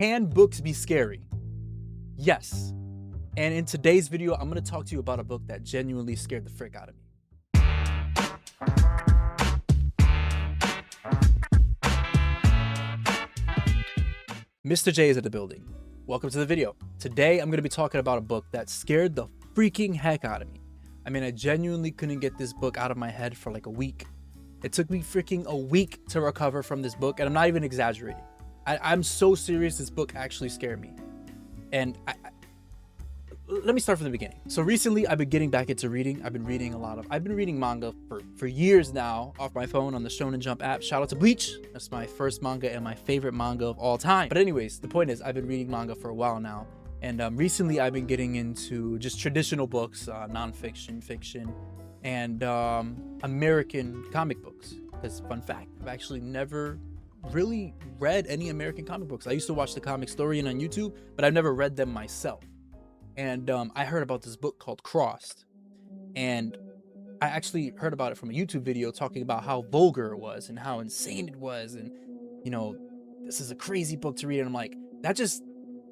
Can books be scary? Yes. And in today's video, I'm going to talk to you about a book that genuinely scared the frick out of me. MrJay is at the building. Welcome to the video. Today, I'm going to be talking about a book that scared the freaking heck out of me. I mean, I genuinely couldn't get this book out of my head for like a week. It took me freaking a week to recover from this book, and I'm not even exaggerating. I'm so serious, this book actually scared me. And let me start from the beginning. So recently, I've been getting back into reading. I've been reading manga for years now off my phone on the Shonen Jump app. Shout out to Bleach. That's my first manga and my favorite manga of all time. But anyways, the point is, I've been reading manga for a while now. And recently, I've been getting into just traditional books, nonfiction, fiction, and American comic books. Because fun fact, I've actually never really read any American comic books. I used to watch the Comic Story on YouTube, but I've never read them myself. And I heard about this book called Crossed, and I actually heard about it from a YouTube video talking about how vulgar it was and how insane it was, and you know, this is a crazy book to read. And I'm like, that just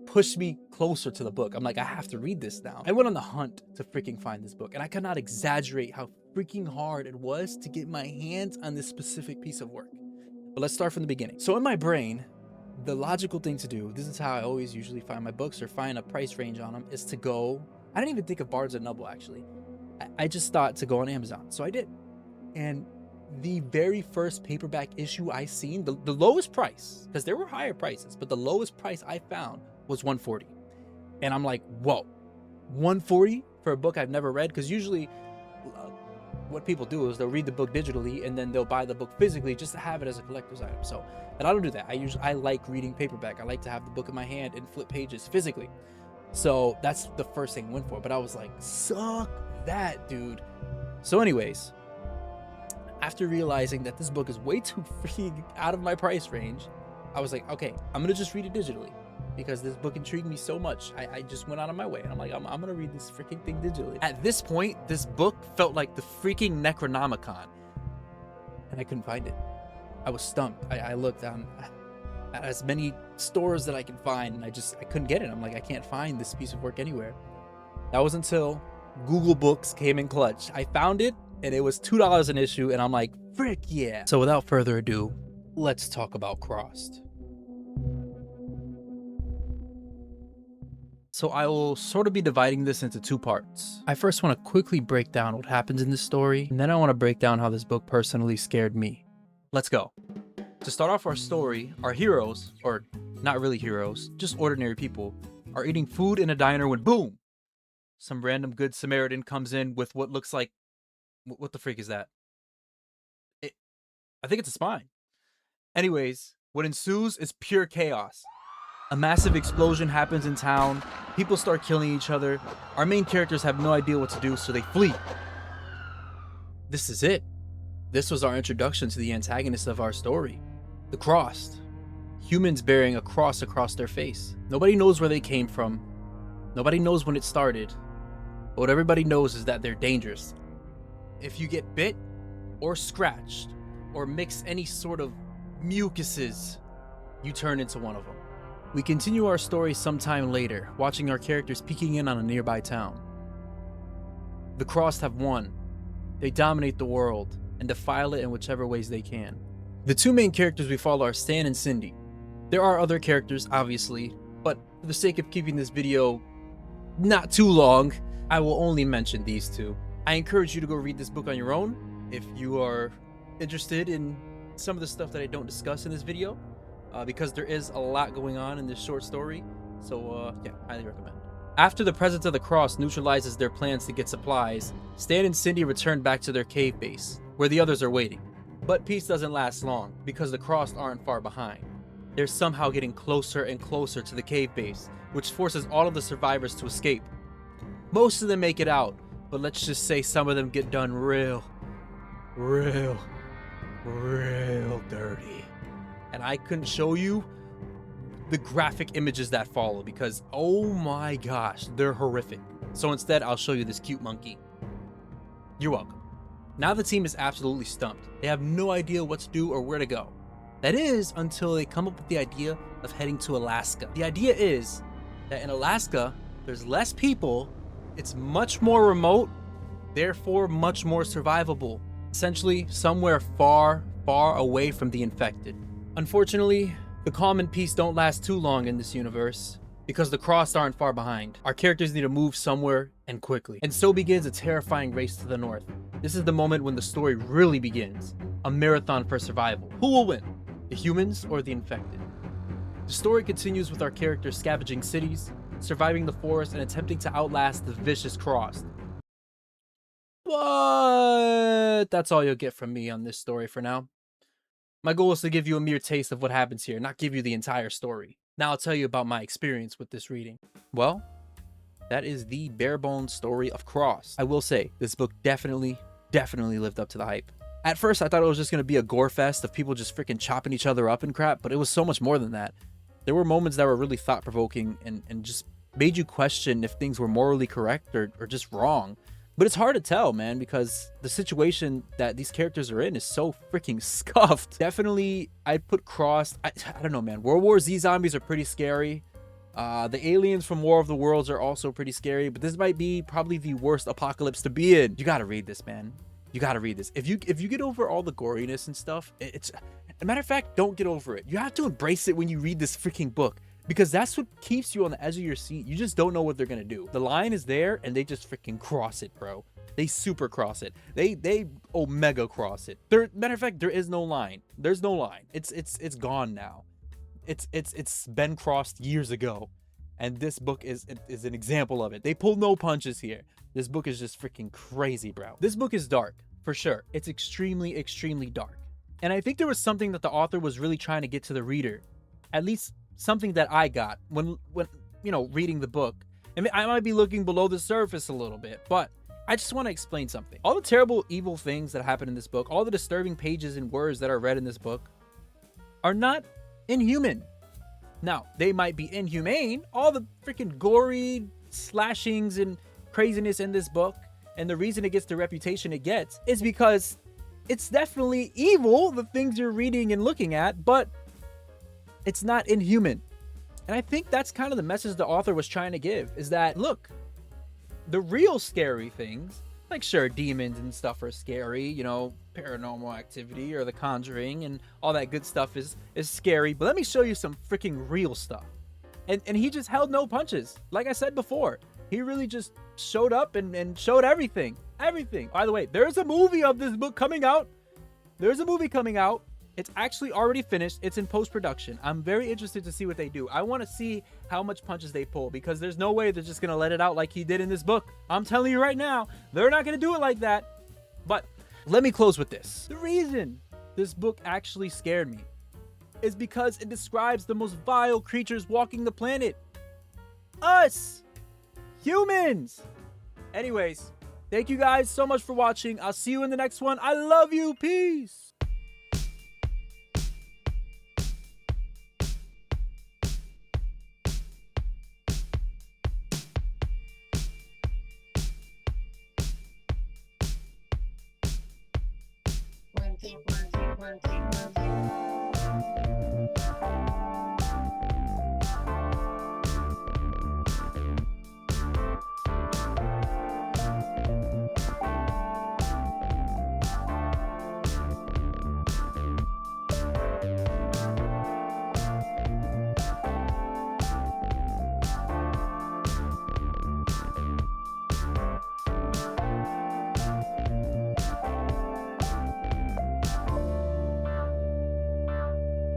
pushed me closer to the book. I'm like, I have to read this now. I went on the hunt to freaking find this book, and I cannot exaggerate how freaking hard it was to get my hands on this specific piece of work. But let's start from the beginning. So in my brain, the logical thing to do, this is how I always usually find my books or find a price range on them, is to go, I didn't even think of Barnes & Noble actually. I just thought to go on Amazon. So I did. And the very first paperback issue I seen, the lowest price, because there were higher prices, but the lowest price I found was $140. And I'm like, whoa, $140 for a book I've never read? Because usually what people do is they'll read the book digitally and then they'll buy the book physically just to have it as a collector's item. So, but I don't do that. I like reading paperback. I like to have the book in my hand and flip pages physically. So that's the first thing I went for. But I was like, suck that, dude. So anyways, after realizing that this book is way too freaking out of my price range, I was like, okay, I'm gonna just read it digitally, because this book intrigued me so much. I just went out of my way, and I'm like, I'm gonna read this freaking thing digitally. At this point, this book felt like the freaking Necronomicon, and I couldn't find it. I was stumped. I looked at as many stores that I could find, and I couldn't get it. I'm like, I can't find this piece of work anywhere. That was until Google Books came in clutch. I found it, and it was $2 an issue, and I'm like, frick yeah. So without further ado, let's talk about Crossed. So I will sort of be dividing this into two parts. I first want to quickly break down what happens in this story, and then I want to break down how this book personally scared me. Let's go. To start off our story, our heroes, or not really heroes, just ordinary people, are eating food in a diner when boom! Some random good Samaritan comes in with what looks like... What the freak is that? I think it's a spine. Anyways, what ensues is pure chaos. A massive explosion happens in town, people start killing each other, our main characters have no idea what to do, so they flee. This is it. This was our introduction to the antagonist of our story, the Crossed. Humans bearing a cross across their face. Nobody knows where they came from, nobody knows when it started, but what everybody knows is that they're dangerous. If you get bit, or scratched, or mix any sort of mucuses, you turn into one of them. We continue our story sometime later, watching our characters peeking in on a nearby town. The Crossed have won. They dominate the world and defile it in whichever ways they can. The two main characters we follow are Stan and Cindy. There are other characters, obviously, but for the sake of keeping this video not too long, I will only mention these two. I encourage you to go read this book on your own if you are interested in some of the stuff that I don't discuss in this video. Because there is a lot going on in this short story, so yeah, highly recommend. After the presence of the Cross neutralizes their plans to get supplies, Stan and Cindy return back to their cave base, where the others are waiting. But peace doesn't last long, because the Crossed aren't far behind. They're somehow getting closer and closer to the cave base, which forces all of the survivors to escape. Most of them make it out, but let's just say some of them get done real dirty. And I couldn't show you the graphic images that follow because, oh my gosh, they're horrific. So instead, I'll show you this cute monkey. You're welcome. Now the team is absolutely stumped. They have no idea what to do or where to go. That is until they come up with the idea of heading to Alaska. The idea is that in Alaska, there's less people, it's much more remote, therefore much more survivable. Essentially, somewhere far, far away from the infected. Unfortunately, the calm and peace don't last too long in this universe, because the Crossed aren't far behind. Our characters need to move somewhere and quickly. And so begins a terrifying race to the north. This is the moment when the story really begins. A marathon for survival. Who will win? The humans or the infected? The story continues with our characters scavenging cities, surviving the forest, and attempting to outlast the vicious Crossed. But that's all you'll get from me on this story for now. My goal is to give you a mere taste of what happens here, not give you the entire story. Now I'll tell you about my experience with this reading. Well, that is the bare bones story of Crossed. I will say, this book definitely lived up to the hype. At first, I thought it was just going to be a gore fest of people just freaking chopping each other up and crap, but it was so much more than that. There were moments that were really thought-provoking and just made you question if things were morally correct or just wrong. But it's hard to tell, man, because the situation that these characters are in is so freaking scuffed. Definitely, I'd put Crossed. I don't know, man. World War Z zombies are pretty scary. The aliens from War of the Worlds are also pretty scary, but this might be probably the worst apocalypse to be in. You gotta read this, man. You gotta read this. If you get over all the goriness and stuff, it's a matter of fact, don't get over it. You have to embrace it when you read this freaking book, because that's what keeps you on the edge of your seat. You just don't know what they're gonna do. The line is there and they just freaking cross it, bro. They super cross it. They omega cross it. Matter of fact, there is no line. There's no line. It's gone now. It's been crossed years ago. And this book is an example of it. They pull no punches here. This book is just freaking crazy, bro. This book is dark, for sure. It's extremely dark. And I think there was something that the author was really trying to get to the reader. At least something that I got when you know, reading the book. I mean, I might be looking below the surface a little bit, but I just want to explain something. All the terrible, evil things that happen in this book, all the disturbing pages and words that are read in this book are not inhuman. Now, they might be inhumane. All the freaking gory slashings and craziness in this book, and the reason it gets the reputation it gets is because it's definitely evil, the things you're reading and looking at, but it's not inhuman. And I think that's kind of the message the author was trying to give, is that, look, the real scary things, like sure, demons and stuff are scary, you know, paranormal activity or The Conjuring and all that good stuff is scary, but let me show you some freaking real stuff. And he just held no punches. Like I said before, he really just showed up and showed everything. By the way, there's a movie of this book coming out. It's actually already finished. It's in post-production. I'm very interested to see what they do. I want to see how much punches they pull, because there's no way they're just going to let it out like he did in this book. I'm telling you right now, they're not going to do it like that. But let me close with this. The reason this book actually scared me is because it describes the most vile creatures walking the planet. Us! Humans! Anyways, thank you guys so much for watching. I'll see you in the next one. I love you. Peace! One, two, one, two, one, two.